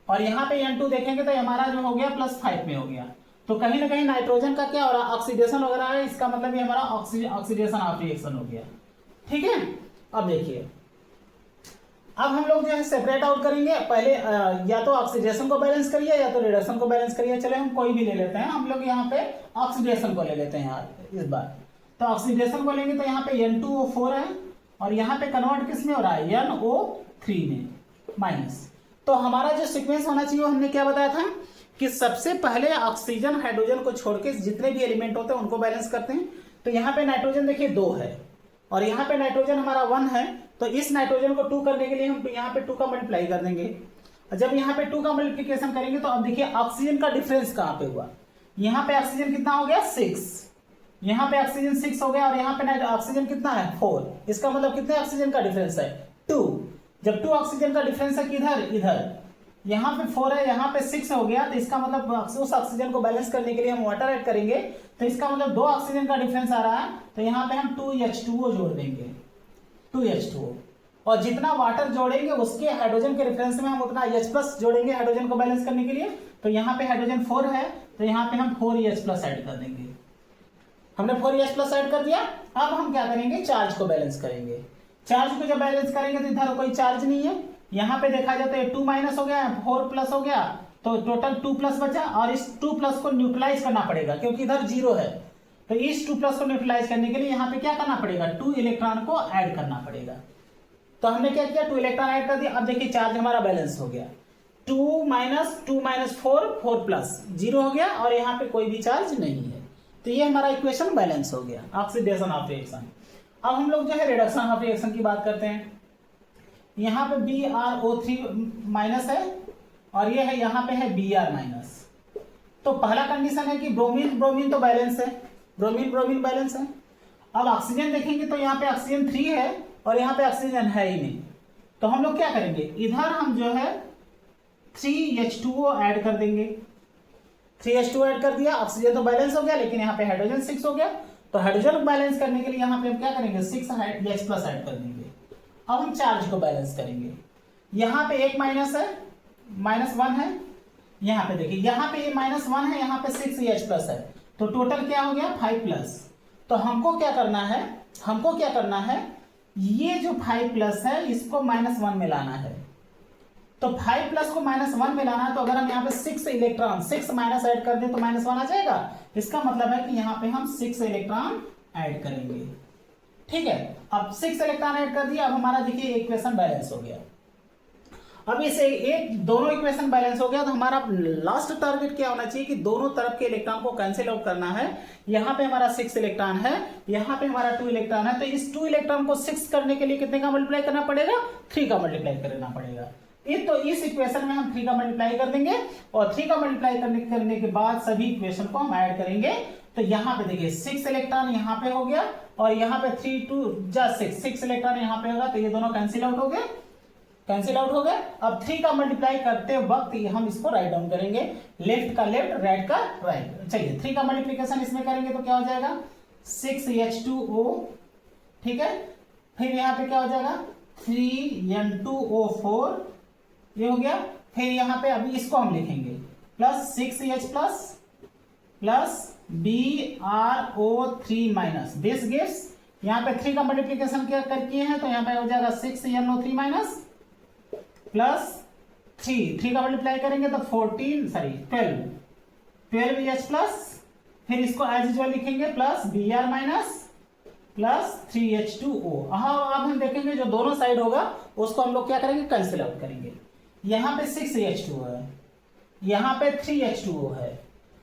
और यहाँ पे N2 देखेंगे तो हमारा जो हो गया +5 में हो गया। तो कहीं ना कहीं नाइट्रोजन का क्या हो रहा है, ऑक्सीडेशन वगैरह है, इसका मतलब ये हमारा ऑक्सीडेशन हाफ रिएक्शन हो गया। ठीक है, अब देखिए, अब हम लोग जो है सेपरेट आउट करेंगे। पहले या तो ऑक्सीडेशन को बैलेंस करिए या तो रिडक्शन को बैलेंस करिए। चले हम कोई भी ले लेते हैं, हम लोग यहाँ पे ऑक्सीडेशन को ले लेते हैं यार इस बार। तो ऑक्सीडेशन को लेंगे तो यहाँ पे N2O4 है और यहाँ पे कन्वर्ट किस में हो रहा है, NO3 में माइनस। तो हमारा जो सीक्वेंस होना चाहिए वो हमने क्या बताया था कि सबसे पहले ऑक्सीजन हाइड्रोजन को छोड़ के जितने भी एलिमेंट होते हैं उनको बैलेंस करते हैं। तो यहाँ पे नाइट्रोजन देखिए 2 है और यहाँ पे नाइट्रोजन हमारा 1 है, तो इस नाइट्रोजन को 2 करने के लिए हम यहाँ पे 2 का मल्टीप्लाई कर देंगे। और जब यहाँ पे 2 का मल्टीप्लिकेशन करेंगे तो अब देखिए ऑक्सीजन का डिफरेंस कहाँ पे हुआ, यहाँ पे ऑक्सीजन कितना हो गया 6, यहाँ पे ऑक्सीजन 6 हो गया और यहाँ पे ऑक्सीजन कितना है 4। इसका मतलब कितने ऑक्सीजन का डिफरेंस है 2। जब 2 ऑक्सीजन का डिफरेंस है किधर, इधर, यहाँ पे 4 है, यहाँ पे 6 हो गया, तो इसका मतलब उस ऑक्सीजन को बैलेंस करने के लिए हम वाटर ऐड करेंगे, तो इसका मतलब 2 ऑक्सीजन का डिफरेंस आ रहा है, तो यहाँ पे हम 2H2O जोड़ देंगे, 2H2O। और जितना वाटर जोड़ेंगे उसके हाइड्रोजन के रेफरेंस में हम उतना H+ जोड़ेंगे हाइड्रोजन को बैलेंस करने के लिए। तो यहाँ पे हाइड्रोजन 4 है, तो यहाँ पे हम 4H+ ऐड कर देंगे। हमने 4H+ ऐड कर दिया। अब हम क्या करेंगे, चार्ज को बैलेंस करेंगे। चार्ज को जब बैलेंस करेंगे तो इधर कोई चार्ज नहीं है, यहाँ पे देखा जाता है 2 माइनस हो गया, 4 प्लस हो गया, तो टोटल 2 प्लस बचा और इस 2 प्लस को न्यूट्रलाइज करना पड़ेगा क्योंकि इधर 0 है। तो इस 2 प्लस को न्यूट्रलाइज करने के लिए यहाँ पे क्या करना पड़ेगा, 2 इलेक्ट्रॉन को ऐड करना पड़ेगा। तो हमने क्या किया, 2 इलेक्ट्रॉन ऐड कर दिया। अब देखिए चार्ज हमारा बैलेंस हो गया, 2 माइनस 4 4 प्लस 0 हो गया और यहाँ पे कोई भी चार्ज नहीं है। तो ये हमारा इक्वेशन बैलेंस हो गया, ऑक्सीडेशन हाफ रिएक्शन। अब हम लोग जो है रिडक्शन हाफ रिएक्शन की बात करते हैं। यहाँ पे BrO3 माइनस है और ये है यहाँ पे है Br माइनस। तो पहला कंडीशन है कि ब्रोमीन ब्रोमीन तो बैलेंस है, ब्रोमीन ब्रोमीन बैलेंस है। अब ऑक्सीजन देखेंगे तो यहाँ पे ऑक्सीजन 3 है और यहाँ पे ऑक्सीजन है ही नहीं, तो हम लोग क्या करेंगे, इधर हम जो है 3H2O ऐड कर देंगे 3H2 ऐड कर दिया, ऑक्सीजन तो बैलेंस हो गया, लेकिन यहाँ पे हाइड्रोजन 6 हो गया, तो हाइड्रोजन को बैलेंस करने के लिए यहाँ पे हम क्या करेंगे, 6H+ ऐड कर देंगे। अब हम चार्ज को बैलेंस करेंगे। यहाँ पे एक माइनस है, -1 है, यहाँ पे देखिए यहाँ पे ये -1 है, यहाँ पे 6H+ है, तो टोटल क्या हो गया 5+। तो हमको क्या करना है, ये जो 5+ है इसको -1 में लाना है। तो 5+ को -1 में लाना है, तो अगर हम यहाँ पे 6 इलेक्ट्रॉन 6 माइनस ऐड कर दें तो -1 आ जाएगा। इसका मतलब है कि यहाँ पे हम 6 इलेक्ट्रॉन ऐड करेंगे। ठीक है, अब 6 इलेक्ट्रॉन ऐड कर दिया। अब हमारा देखिए इक्वेशन बैलेंस हो गया। अब इसे एक दोनों इक्वेशन बैलेंस हो गया, तो हमारा लास्ट टारगेट क्या होना चाहिए कि दोनों तरफ के इलेक्ट्रॉन को कैंसिल आउट करना है। यहाँ पे हमारा 6 इलेक्ट्रॉन है, यहाँ पे हमारा 2 इलेक्ट्रॉन है, तो इस 2 इलेक्ट्रॉन को 6 करने के लिए कितने का मल्टीप्लाई करना पड़ेगा, 3 का मल्टीप्लाई करना पड़ेगा। तो इस इक्वेशन में हम 3 का मल्टीप्लाई कर देंगे, और 3 का मल्टीप्लाई करने के बाद सभी इक्वेशन को हम ऐड करेंगे। तो यहाँ पे देखिए 6 इलेक्ट्रॉन यहाँ पे हो गया, और यहाँ पे 3 2 6 इलेक्ट्रॉन यहाँ पे होगा, तो ये दोनों कैंसिल आउट हो गए। अब 3 का मल्टीप्लाई करते वक्त हम इसको राइट डाउन करेंगे, लेफ्ट का लेफ्ट, राइट का राइट। चलिए 3 का मल्टीप्लिकेशन इसमें करेंगे तो क्या हो जाएगा 6H2O। ठीक है, फिर यहाँ पे क्या हो जाएगा 3N2O4, ये हो गया। फिर यहाँ पे अभी इसको हम लिखेंगे plus 6H+ plus BrO3- this gives, यहाँ पे 3 का मल्टीप्लिकेशन क्या किए हैं, तो यहाँ पे हो जाएगा 6NO3- प्लस 3 का मल्टीप्लाई करेंगे तो 12H+, फिर इसको एज यूजुअल लिखेंगे प्लस Br- प्लस 3H2O। अब हम देखेंगे जो दोनों साइड होगा उसको हम लोग क्या करेंगे, कैंसिल आउट करेंगे। यहाँ पे 6H2O है, यहाँ पे 3H2O है,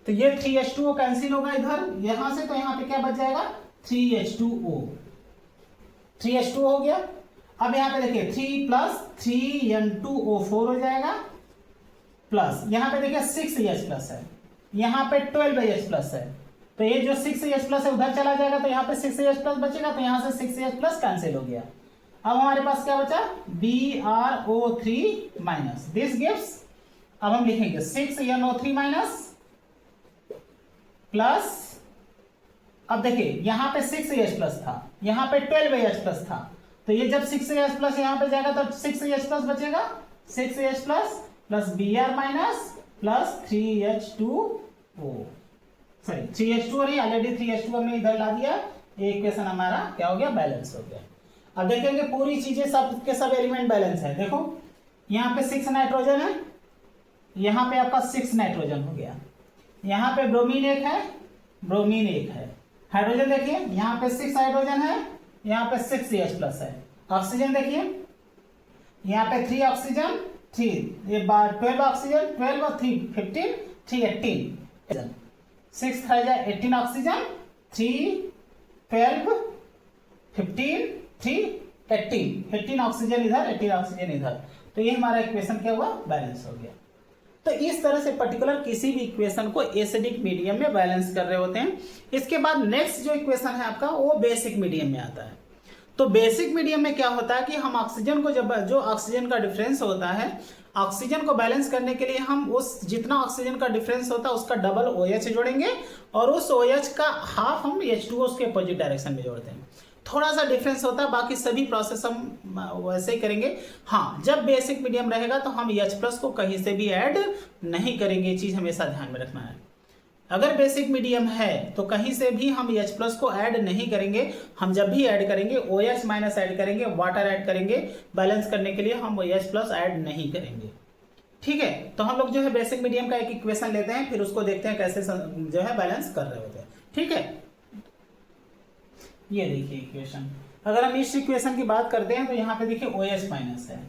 तो ये 3H2O कैंसिल होगा इधर यहां से, तो यहाँ पे क्या बच जाएगा 3H2O हो गया। अब यहाँ पे देखिए 3 प्लस 3N2O4 हो जाएगा, प्लस यहाँ पे देखिए 6H+ है, यहाँ पे 12H+ है, तो ये जो 6H+ है उधर चला जाएगा, तो यहाँ पे 6H+ बचेगा, तो यहाँ से 6H+ कैंसिल हो गया। अब हमारे पास क्या बचा BrO3- दिस गिव्स, अब हम लिखेंगे 6NO3- प्लस, अब देखिए यहाँ पे 6H+ था, यहाँ पे 12H+ था, तो ये जब 6H+ यहाँ पे जाएगा तो 6H+ बचेगा, 6H+ plus Br- plus 3H2O, sorry 3H2 नहीं, ऑलरेडी 3H2 हमने इधर ला दिया। एक इक्वेशन हमारा क्या हो गया, बैलेंस हो गया। अब देखेंगे पूरी चीजें सब के सब एलिमेंट बैलेंस है। देखो यहाँ पे 6 नाइट्रोजन है, यहाँ पे आपका 6 नाइट्रोजन हो गया, यहाँ पे ब्रोमीन एक है, हाइड्रोजन देखिए यहाँ पे 6 हाइड्रोजन है, यहाँ पे 6H+ है। ऑक्सीजन देखिए यहाँ पे 3 ऑक्सीजन, 3 ये 12 ऑक्सीजन, 12 और 3 15, 3 18, 6 18 ऑक्सीजन, 3 12 15 3 18 ऑक्सीजन इधर, 18 ऑक्सीजन इधर, तो ये हमारा इक्वेशन क्या हुआ, बैलेंस हो गया। तो इस तरह से पर्टिकुलर किसी भी इक्वेशन को एसिडिक मीडियम में बैलेंस कर रहे होते हैं। इसके बाद नेक्स्ट जो इक्वेशन है आपका वो बेसिक मीडियम में आता है। तो बेसिक मीडियम में क्या होता है कि हम ऑक्सीजन को जो ऑक्सीजन का डिफरेंस होता है, ऑक्सीजन को बैलेंस करने के लिए हम उस जितना ऑक्सीजन का डिफरेंस होता है उसका डबल OH जोड़ेंगे, और उस OH का हाफ हम H2O उसके अपोजिट डायरेक्शन में जोड़ते हैं। थोड़ा सा डिफरेंस होता है, बाकी सभी प्रोसेस हम वैसे ही करेंगे। हाँ, जब बेसिक मीडियम रहेगा तो हम H+ को कहीं से भी ऐड नहीं करेंगे, ये चीज हमेशा ध्यान में रखना है। अगर बेसिक मीडियम है तो कहीं से भी हम H+ को ऐड नहीं करेंगे। हम जब भी ऐड करेंगे OH- ऐड करेंगे, वाटर ऐड करेंगे, बैलेंस करने के लिए हम H+ ऐड नहीं करेंगे। ठीक है, तो हम लोग जो है बेसिक मीडियम का एक इक्वेशन लेते हैं, फिर उसको देखते हैं कैसे जो है बैलेंस कर रहे होते हैं। ठीक है, ये देखिए इक्वेशन, अगर हम इस इक्वेशन की बात करते हैं तो यहाँ पे देखिए OH- है,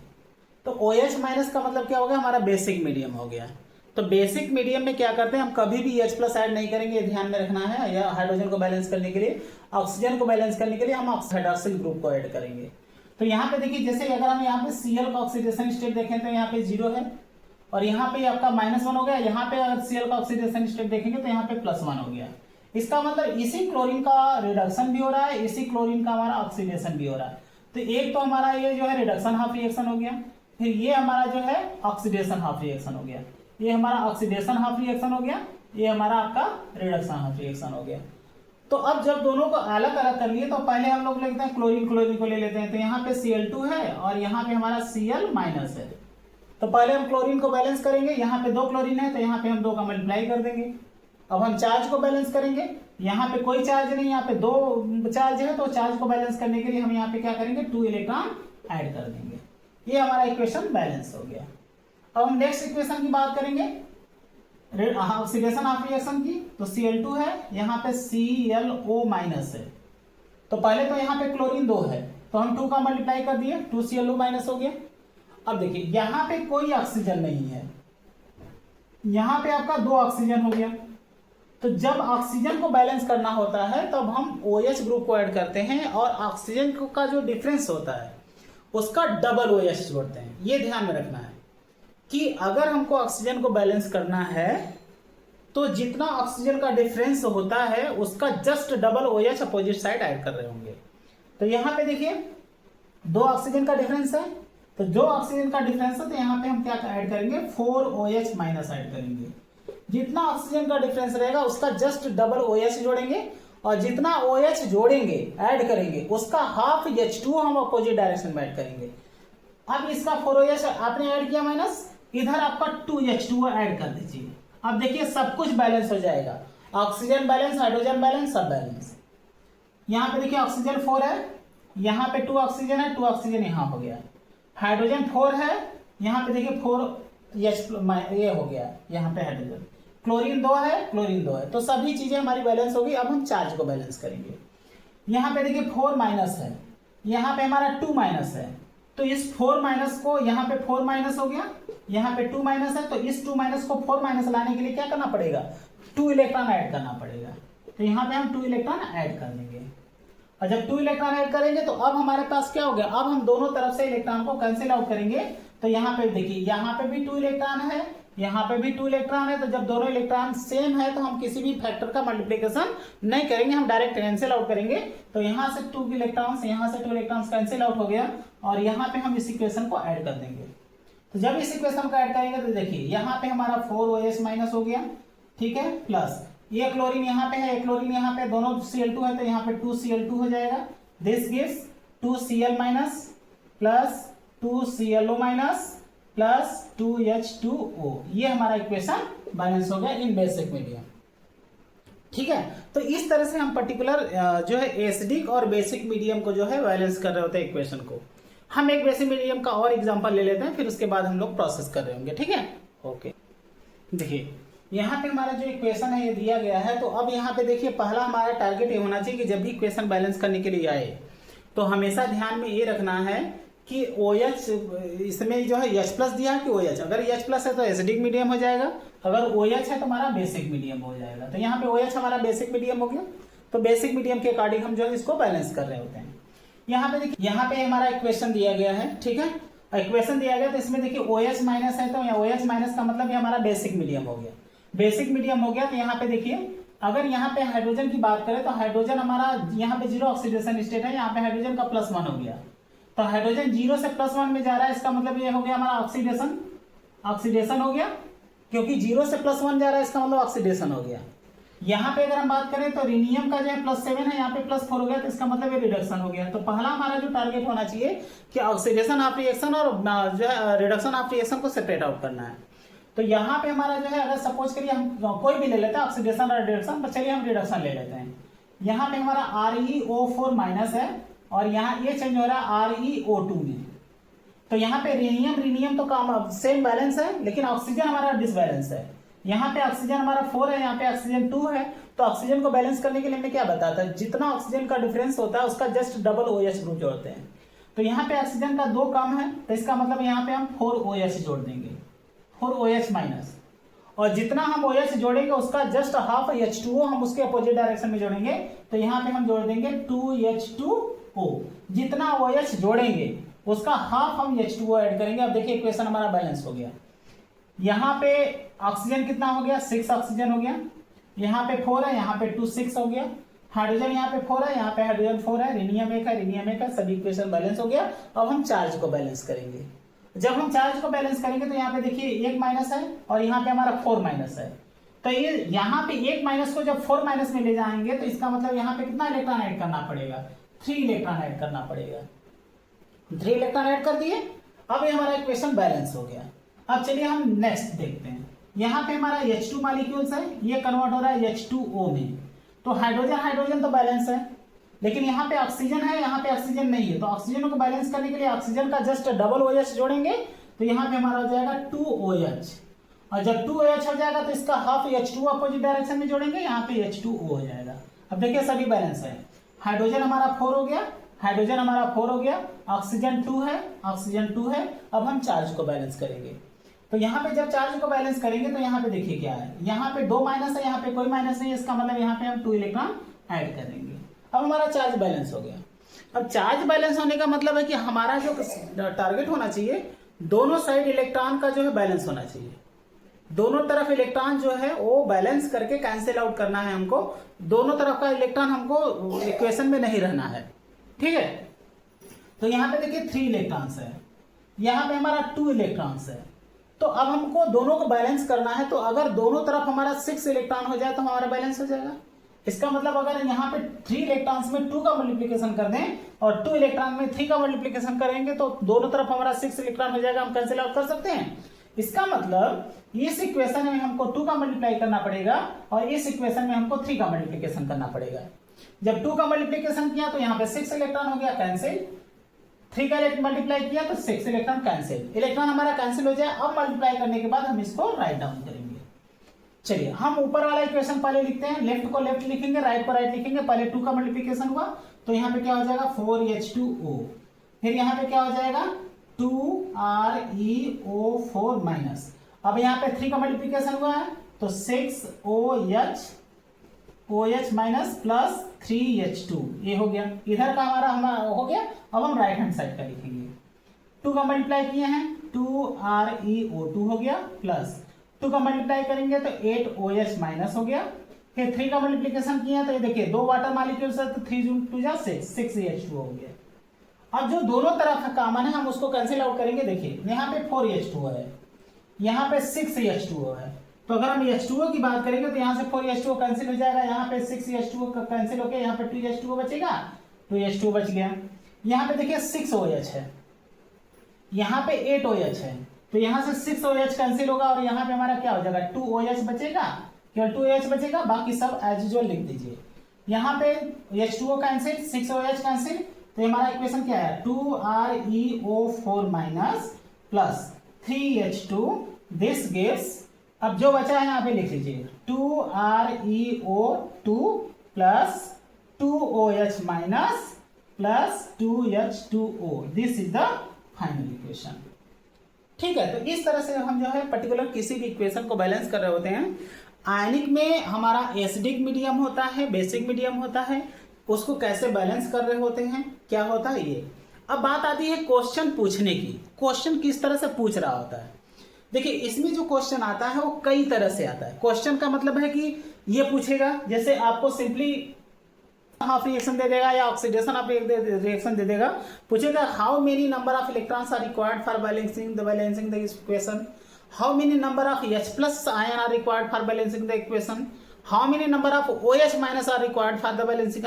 तो OH- का मतलब क्या हो गया, हमारा बेसिक मीडियम हो गया। तो बेसिक मीडियम में क्या करते हैं, हम कभी भी H+ ऐड नहीं करेंगे, ध्यान में रखना है। या हाइड्रोजन को बैलेंस करने के लिए, ऑक्सीजन को बैलेंस करने के लिए हम हाइड्रोक्सिल ग्रुप को ऐड करेंगे। तो यहाँ पे देखिए, जैसे अगर हम यहाँ पे Cl का ऑक्सीडेशन स्टेट देखें तो यहाँ पे 0 है, और यहाँ पे आपका -1 हो गया। यहाँ पे अगर Cl का ऑक्सीडेशन स्टेट देखेंगे तो यहाँ पे +1 हो गया। इसका मतलब इसी क्लोरीन का रिडक्शन भी हो रहा है, इसी क्लोरीन का हमारा ऑक्सीडेशन भी हो रहा है। तो एक तो हमारा ये जो है रिडक्शन हाफ रिएक्शन हो गया, फिर ये हमारा जो है ऑक्सीडेशन हाफ रिएक्शन हो गया, ये हमारा ऑक्सीडेशन हाफ रिएक्शन हो गया, ये हमारा आपका रिडक्शन ऑफ रिएक्शन हो गया। तो अब जब दोनों को अलग अलग कर लिए तो पहले हम लोग लेते हैं क्लोरीन को ले लेते हैं। तो यहाँ पे Cl2 है और यहाँ पे हमारा Cl माइनस है। तो पहले हम क्लोरीन को बैलेंस करेंगे, यहाँ पे 2 क्लोरीन है तो यहाँ पे हम 2 का मल्टीप्लाई कर देंगे। अब हम चार्ज को बैलेंस करेंगे, यहाँ पे कोई चार्ज नहीं, यहाँ पे 2 चार्ज है, तो चार्ज को बैलेंस करने के लिए हम यहाँ पे क्या करेंगे, 2 इलेक्ट्रॉन ऐड कर देंगे। ये हमारा इक्वेशन बैलेंस हो गया। अब हम नेक्स्ट इक्वेशन की बात करेंगे ऑक्सीडेशन ऑफ रिएक्शन की। तो Cl2 है, यहाँ पे ClO माइनस है। तो पहले तो यहाँ पे क्लोरीन 2 है तो हम 2 का मल्टीप्लाई कर दिए, 2 ClO माइनस हो गया। अब देखिए यहाँ पे कोई ऑक्सीजन नहीं है, यहाँ पे आपका 2 ऑक्सीजन हो गया। तो जब ऑक्सीजन को बैलेंस करना होता है तब हम OH ग्रुप को ऐड करते हैं और ऑक्सीजन का जो डिफरेंस होता है उसका डबल OH जोड़ते हैं। ये ध्यान में रखना है कि अगर हमको ऑक्सीजन को बैलेंस करना है तो जितना ऑक्सीजन का डिफरेंस होता है उसका just double OH opposite side add कर रहे होंगे। तो यहाँ पे देखिए 2 ऑक्सीजन का डिफरेंस है, तो जो ऑक्सीजन का डिफरेंस है तो यहाँ पे हम क्या ऐड करेंगे, 4OH माइनस ऐड करेंगे। जितना ऑक्सीजन का डिफरेंस रहेगा उसका जस्ट डबल OH जोड़ेंगे और जितना OH जोड़ेंगे ऐड करेंगे उसका हाफ H2 हम अपोजिट डायरेक्शन में ऐड करेंगे। अब इसका 4OH आपने ऐड किया माइनस, इधर आपका 2H2 ऐड कर दीजिए। अब देखिए सब कुछ बैलेंस हो जाएगा, ऑक्सीजन बैलेंस, हाइड्रोजन बैलेंस, सब बैलेंस। यहाँ पे देखिए ऑक्सीजन 4 है, यहाँ पे 2 ऑक्सीजन है, 2 ऑक्सीजन यहाँ हो गया। हाइड्रोजन 4 है, यहाँ पे देखिए 4H ये हो गया, यहाँ पे हाइड्रोजन। क्लोरीन 2 है, क्लोरीन 2 है। तो सभी चीजें हमारी बैलेंस होगी। अब हम चार्ज को बैलेंस करेंगे। यहाँ पे देखिए 4 माइनस है, यहाँ पे हमारा 2 माइनस है। तो इस 4 माइनस को यहाँ पे 4 माइनस हो गया, यहाँ पे 2 माइनस है, तो इस 2 माइनस को 4 माइनस लाने के लिए क्या करना पड़ेगा, 2 इलेक्ट्रॉन ऐड करना पड़ेगा। तो यहाँ पे हम 2 इलेक्ट्रॉन ऐड कर देंगे और जब 2 इलेक्ट्रॉन ऐड करेंगे तो अब हमारे पास क्या हो गया, अब हम दोनों तरफ से इलेक्ट्रॉन को कैंसिल आउट करेंगे। तो यहाँ पे देखिए यहाँ पे भी 2 इलेक्ट्रॉन है, यहाँ पे भी 2 इलेक्ट्रॉन है। तो जब दोनों इलेक्ट्रॉन सेम है तो हम किसी भी फैक्टर का मल्टीप्लिकेशन नहीं करेंगे, हम डायरेक्ट कैंसिल आउट करेंगे। तो यहाँ से 2 इलेक्ट्रॉन्स, यहाँ से 2 इलेक्ट्रॉन्स कैंसिल आउट हो गया और यहाँ पे हम इस इक्वेशन को ऐड कर देंगे। तो जब इस इक्वेशन को ऐड करेंगे तो देखिए यहाँ पे हमारा 4OH माइनस हो गया, ठीक है, प्लस ये क्लोरीन यहाँ पे है, ये क्लोरीन यहाँ पे, दोनों Cl2 है तो यहाँ पे 2Cl2 हो जाएगा। This gives 2Cl minus plus 2ClO minus plus 2H2O। ये हमारा इक्वेशन बैलेंस हो गया इन बेसिक मीडियम, ठीक है। तो इस तरह से हम पर्टिकुलर जो है एसिडिक और बेसिक मीडियम को जो है बैलेंस कर रहे होते हैं इक्वेशन को। हम एक बेसिक मीडियम का और एग्जांपल ले लेते हैं, फिर उसके बाद हम लोग प्रोसेस कर रहे होंगे, ठीक है। ओके, देखिए यहाँ पे हमारा जो इक्वेशन है ये दिया गया है। तो अब यहाँ पे देखिए पहला हमारा टारगेट ये होना चाहिए कि जब भी इक्वेशन बैलेंस करने के लिए आए तो हमेशा ध्यान में ये रखना है कि OH इसमें जो है H प्लस दिया है कि OH, अगर H प्लस है तो एसिडिक मीडियम हो जाएगा, अगर OH है तो हमारा बेसिक मीडियम हो जाएगा। तो यहाँ पे OH हमारा बेसिक मीडियम हो गया, तो बेसिक मीडियम के अकॉर्डिंग हम जो है इसको बैलेंस कर रहे होते हैं। यहाँ पे देखिए यहाँ पे हमारा इक्वेशन दिया गया है, ठीक है। इक्वेशन दिया गया तो इसमें देखिए OH माइनस है, तो यहाँ OH माइनस का मतलब ये हमारा बेसिक मीडियम हो गया। बेसिक मीडियम हो गया तो यहाँ पे देखिए अगर यहाँ पे हाइड्रोजन की बात करें तो हाइड्रोजन हमारा यहाँ पे 0 ऑक्सीडेशन स्टेट है, यहाँ पे हाइड्रोजन का +1 हो गया। तो हाइड्रोजन 0 से +1 में जा रहा है, इसका मतलब ये हो गया हमारा ऑक्सीडेशन हो गया, क्योंकि 0 से +1 जा रहा है इसका मतलब ऑक्सीडेशन हो गया। यहाँ पे अगर हम बात करें तो रीनियम का जो है +7 है, यहाँ पे +4 हो गया, तो इसका मतलब ये रिडक्शन हो गया। तो पहला हमारा जो टारगेट होना चाहिए कि ऑक्सीडेशन ऑफ रिएक्शन और जो है रिडक्शन ऑफ रिएक्शन को सेपरेट आउट करना है। तो यहाँ पे हमारा जो है अगर सपोज करिए हम कोई भी ले लेते हैं ऑक्सीडेशन और रिडक्शन, तो चलिए हम रिडक्शन ले लेते हैं। यहाँ पे हमारा ReO4 माइनस है और यहाँ ये चेंज हो रहा है ReO2 में। तो यहाँ पे रीनियम तो काम सेम बैलेंस है, लेकिन ऑक्सीजन हमारा डिसबैलेंस है। यहाँ पे ऑक्सीजन हमारा 4 है, यहाँ पे ऑक्सीजन 2 है। तो ऑक्सीजन को बैलेंस करने के लिए हमने क्या बताया था, जितना ऑक्सीजन का डिफरेंस होता है उसका जस्ट डबल OH ग्रुप जोड़ते हैं। तो यहाँ पे ऑक्सीजन का 2 कम है, तो इसका मतलब यहाँ पे हम 4OH जोड़ देंगे, 4OH माइनस, और जितना हम OH जोड़ेंगे उसका जस्ट हाफ H2O हम उसके अपोजिट डायरेक्शन में जोड़ेंगे। तो यहाँ पे हम जोड़ देंगे 2H2O। जितना OH जोड़ेंगे उसका हाफ हम H2O ऐड करेंगे। अब देखिए इक्वेशन हमारा बैलेंस हो गया। यहाँ पे ऑक्सीजन कितना हो गया, 6 ऑक्सीजन हो गया, यहाँ पे 4 है, यहाँ पे 2 6 हो गया। हाइड्रोजन यहाँ पे 4 है, यहाँ पे हाइड्रोजन 4 है, रीनियम 1 है, रीनियम 1 है, सभी इक्वेशन बैलेंस हो गया। अब हम चार्ज को बैलेंस करेंगे। जब हम चार्ज को बैलेंस करेंगे तो यहाँ पे देखिए 1 माइनस है और यहाँ पे हमारा 4 माइनस है। तो ये यहाँ पे एक माइनस को जब 4 माइनस में ले जाएंगे तो इसका मतलब यहाँ पे कितना इलेक्ट्रॉन ऐड करना पड़ेगा, 3 इलेक्ट्रॉन ऐड करना पड़ेगा। 3 इलेक्ट्रॉन ऐड कर दिए। अब ये हमारा इक्वेशन बैलेंस हो गया। अब चलिए हम नेक्स्ट देखते हैं। यहाँ पे हमारा H2 मॉलिक्यूल्स है, ये कन्वर्ट हो रहा है H2O में। तो हाइड्रोजन हाइड्रोजन तो बैलेंस है, लेकिन यहाँ पे ऑक्सीजन है, यहाँ पे ऑक्सीजन नहीं है। तो ऑक्सीजन को बैलेंस करने के लिए ऑक्सीजन का जस्ट डबल OH जोड़ेंगे तो यहाँ पे हमारा हो जाएगा 2OH। और जब 2OH हो जाएगा तो इसका हाफ H2 अपोजिट डायरेक्शन में जोड़ेंगे, यहाँ पे H2O हो जाएगा। अब देखिए सभी बैलेंस है। हाइड्रोजन हमारा 4 हो गया, हाइड्रोजन हमारा 4 हो गया, ऑक्सीजन 2 है, ऑक्सीजन 2 है। अब हम चार्ज को बैलेंस करेंगे। तो यहाँ पे जब चार्ज को बैलेंस करेंगे तो यहाँ पे देखिए क्या है, यहाँ पे 2 माइनस है, यहाँ पे कोई माइनस नहीं है, इसका मतलब यहाँ पे हम 2 इलेक्ट्रॉन ऐड करेंगे। अब हमारा चार्ज बैलेंस हो गया। अब चार्ज बैलेंस होने का मतलब है कि हमारा जो टारगेट होना चाहिए, दोनों साइड इलेक्ट्रॉन का जो है बैलेंस होना चाहिए। दोनों तरफ इलेक्ट्रॉन जो है वो बैलेंस करके कैंसिल आउट करना है हमको। दोनों तरफ का इलेक्ट्रॉन हमको इक्वेशन में नहीं रहना है, ठीक है। तो यहाँ पे देखिए 3 इलेक्ट्रॉन्स है, यहाँ पे हमारा 2 इलेक्ट्रॉन्स है। तो अब हमको दोनों को बैलेंस करना है। तो अगर दोनों तरफ हमारा 6 इलेक्ट्रॉन हो जाए तो हमारा बैलेंस हो जाएगा। इसका मतलब अगर यहाँ पे 3 इलेक्ट्रॉन्स में 2 का मल्टीप्लिकेशन कर दें और 2 इलेक्ट्रॉन में 3 का मल्टीप्लिकेशन करेंगे तो दोनों तरफ हमारा 6 इलेक्ट्रॉन हो जाएगा, हम कैंसिल आउट कर सकते हैं। इसका मतलब इस इक्वेशन में हमको 2 का मल्टीप्लाई करना पड़ेगा और इस इक्वेशन में हमको 3 का मल्टीप्लिकेशन करना पड़ेगा। जब 2 का मल्टीप्लिकेशन किया तो यहाँ पे 6 इलेक्ट्रॉन हो गया कैंसिल, 3 का मल्टीप्लाई किया तो 6 इलेक्ट्रॉन कैंसिल, इलेक्ट्रॉन हमारा कैंसिल हो जाए। अब मल्टीप्लाई करने के बाद हम इसको राइट डाउन करेंगे। चलिए हम ऊपर वाला इक्वेशन पहले लिखते हैं, लेफ्ट को लेफ्ट लिखेंगे, राइट को राइट लिखेंगे। पहले 2 का मल्टीप्लिकेशन हुआ तो यहाँ पे क्या हो जाएगा 4H2O, फिर यहाँ पे क्या हो जाएगा 2ReO4 माइनस। अब यहाँ पे 3 का मल्टीप्लिकेशन हुआ है तो 6OH माइनस प्लस 3H2, ये हो गया। इधर का हमारा हो गया। अब हम राइट हैंड साइड का लिखेंगे। 2 का मल्टीप्लाई किए हैं 2ReO2 हो गया, प्लस 2 का मल्टीप्लाई करेंगे तो 8OH माइनस हो गया। फिर 3 का मल्टीप्लिकेशन किया तो ये देखिए 2 वाटर मॉलिक्यूल्स है तो 3 2 जा 6H2 हो गया। अब जो दोनों तरफ कॉमन है हम उसको कैंसिल आउट करेंगे। देखिए यहाँ पे 4H2 है, यहाँ पे 6H2 है। तो अगर हम H2O की बात करेंगे तो यहाँ से 4H2O कैंसिल हो जाएगा, यहाँ पे 6H2O का कैंसिल होकर यहाँ पे 2H2O बचेगा, 2H2O बच गया। यहाँ पे देखिए 6OH है, यहाँ पे 8OH है, तो यहाँ से 6OH कैंसिल होगा और यहाँ पे हमारा क्या हो जाएगा 2OH बचेगा, केवल 2OH बचेगा, बाकी सब एज यूजुअल लिख दीजिए। यहाँ पे H2O कैंसिल, 6OH कैंसिल, तो हमारा इक्वेशन क्या है 2ReO4 minus plus 3H2, this gives, अब जो बचा है यहाँ पे लिख लीजिए 2ReO2 plus 2OH minus plus 2H2O, this is the final equation. ठीक है, तो इस तरह से हम जो है पर्टिकुलर किसी भी इक्वेशन को बैलेंस कर रहे होते हैं। आयनिक में हमारा एसिडिक मीडियम होता है, बेसिक मीडियम होता है, उसको कैसे बैलेंस कर रहे होते हैं, क्या होता है ये। अब बात आती है क्वेश्चन पूछने की, क्वेश्चन किस तरह से पूछ रहा होता है। देखिए इसमें जो क्वेश्चन आता है वो कई तरह से आता है। क्वेश्चन का मतलब है कि ये पूछेगा, जैसे आपको सिंपली हाफ रिएक्शन दे देगा या ऑक्सीडेशन ऑफ रिएक्शन दे देगा, पूछेगा how many number of electrons are required for balancing the equation, how many number of H+ ion are required for balancing the equation, how many number of OH minus are required for the balancing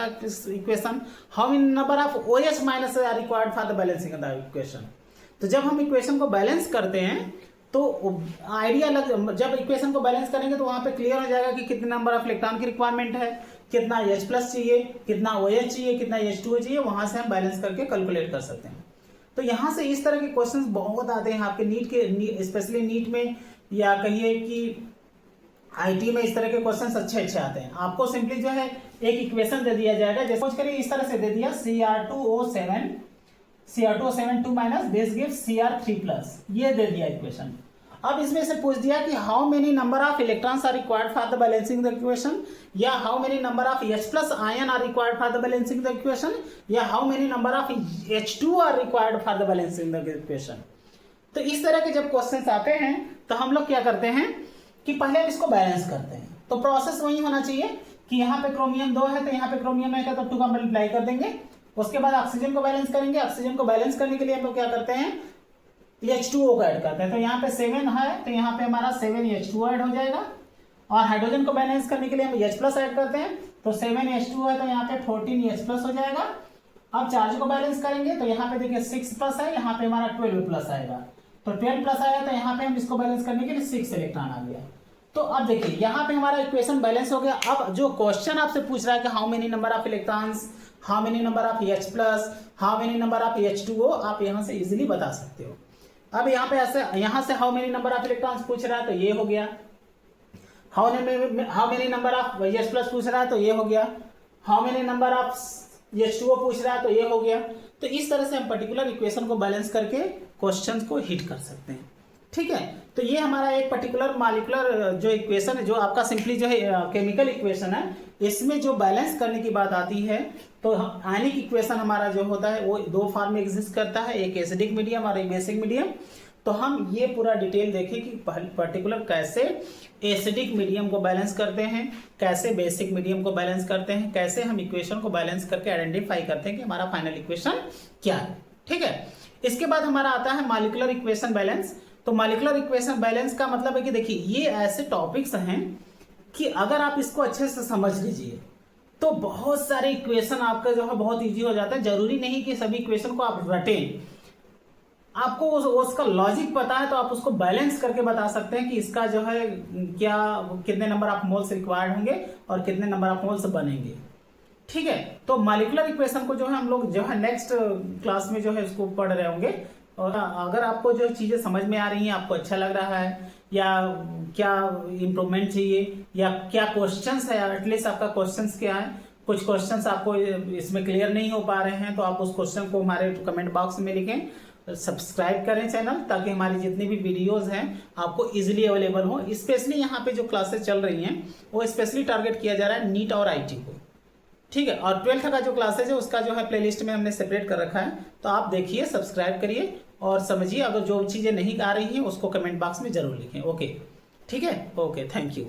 equation, how many number of OH minus are required for the balancing of the equation। तो जब हम equation को balance करते हैं तो idea लग, जब equation को बैलेंस करेंगे तो वहां पे क्लियर हो जाएगा कि कितने नंबर ऑफ इलेक्ट्रॉन की रिक्वायरमेंट है, कितना H+ चाहिए, कितना OH चाहिए, कितना H2O चाहिए, वहां से हम बैलेंस करके कैलकुलेट कर सकते हैं। तो यहाँ से इस तरह के क्वेश्चंस बहुत आते हैं आपके नीट के, स्पेशली नीट में या कहिए कि आईटी में इस तरह के क्वेश्चंस अच्छे आते हैं। आपको सिंपली जो है एक इक्वेशन दे दिया जाएगा, जैसे सोच करिए इस तरह से दे दिया Cr2O7 2 minus this gives Cr3+, ये दे दिया इक्वेशन। अब इसमें से पूछ दिया कि how many number of electrons are required for the balancing the equation, या how many number of H+ ion are required for the balancing the equation, या how many number of H2 are required for the balancing the equation. तो इस तरह के जब questions आते हैं तो हम लोग क्या करते हैं कि पहले इसको बैलेंस करते हैं। तो प्रोसेस वही होना चाहिए कि यहाँ पे क्रोमियम 2 है तो यहाँ पे क्रोमियम 1 है तो 2 का मल्टीप्लाई कर देंगे। उसके बाद ऑक्सीजन को बैलेंस करेंगे। ऑक्सीजन को बैलेंस करने के लिए हम लोग क्या करते हैं H2O को ऐड करते हैं। तो यहाँ पे 7 है तो यहाँ पे हमारा 7H2O ऐड हो जाएगा। और हाइड्रोजन को बैलेंस करने के लिए हम H+ ऐड करते हैं, तो 7H2 है तो यहाँ पे 14H+ हो जाएगा। अब चार्ज को बैलेंस करेंगे तो यहाँ पे देखिए 6+ है, यहाँ पे हमारा 12+ आएगा, तो 12+ आया तो यहाँ पे हम इसको बैलेंस करने के लिए 6 इलेक्ट्रॉन आ गया। तो अब देखिए यहाँ पे हमारा इक्वेशन बैलेंस हो गया। अब जो क्वेश्चन आपसे पूछ रहा है कि how many number of electrons, how many number of H+, how many number of H2O, आप यहाँ से इजीली बता सकते हो। अब यहाँ पे ऐसे यहाँ से how many number of electrons पूछ रहा है तो ये हो गया, how many number of H+ पूछ रहा है तो ये हो गया, how many number of H2O पूछ रहा है तो ये हो गया। तो इस तरह से हम पर्टिकुलर इक्वेशन को बैलेंस करके क्वेश्चंस को हिट कर सकते हैं। ठीक है, तो ये हमारा एक पर्टिकुलर मॉलिक्यूलर जो इक्वेशन है, जो आपका सिंपली जो है केमिकल इक्वेशन है, इसमें जो बैलेंस करने की बात आती है तो आयनिक इक्वेशन हमारा जो होता है वो दो फॉर्म में एग्जिस्ट करता है, एक एसिडिक मीडियम और एक बेसिक मीडियम। तो हम ये पूरा डिटेल देखें कि पर्टिकुलर कैसे एसिडिक मीडियम को बैलेंस करते हैं, कैसे बेसिक मीडियम को बैलेंस करते हैं, कैसे हम इक्वेशन को बैलेंस करके आइडेंटिफाई करते हैं कि हमारा फाइनल इक्वेशन क्या है। ठीक है, इसके बाद हमारा आता है मॉलिक्यूलर इक्वेशन बैलेंस। तो मॉलिक्यूलर इक्वेशन बैलेंस का मतलब है कि देखिए ये ऐसे टॉपिक्स हैं कि अगर आप इसको अच्छे से समझ लीजिए तो बहुत सारे इक्वेशन आपका जो है बहुत इजी हो जाता है। जरूरी नहीं कि सभी इक्वेशन को आप रटें, आपको उसका लॉजिक पता है तो आप उसको बैलेंस करके बता सकते हैं कि इसका जो है क्या कितने नंबर ऑफ मोल्स रिक्वायर्ड होंगे और कितने नंबर ऑफ मोल्स बनेंगे। ठीक है, तो मॉलिक्यूलर इक्वेशन को जो है हम लोग जो है नेक्स्ट क्लास में जो है इसको पढ़ रहे होंगे। और अगर आपको जो चीजें समझ में आ रही हैं, आपको अच्छा लग रहा है या क्या इम्प्रूवमेंट चाहिए या क्या क्वेश्चंस है, एटलीस्ट आपका क्वेश्चंस क्या है, कुछ क्वेश्चंस आपको इसमें क्लियर नहीं हो पा रहे हैं तो आप उस क्वेश्चन को हमारे कमेंट बॉक्स में लिखें। सब्सक्राइब करें चैनल, ताकि हमारी जितनी भी वीडियोस हैं आपको इजीली अवेलेबल हो। स्पेशली यहाँ पे जो क्लासेस चल रही हैं वो स्पेशली टारगेट किया जा रहा है नीट और आईटी को। ठीक है, और 12th का जो क्लासेज है उसका जो है प्लेलिस्ट में हमने सेपरेट कर रखा है, तो आप देखिए, सब्सक्राइब करिए और समझिए। अगर जो चीज़ें नहीं आ रही हैं उसको कमेंट बॉक्स में जरूर लिखें। ओके, ठीक है, ओके, थैंक यू।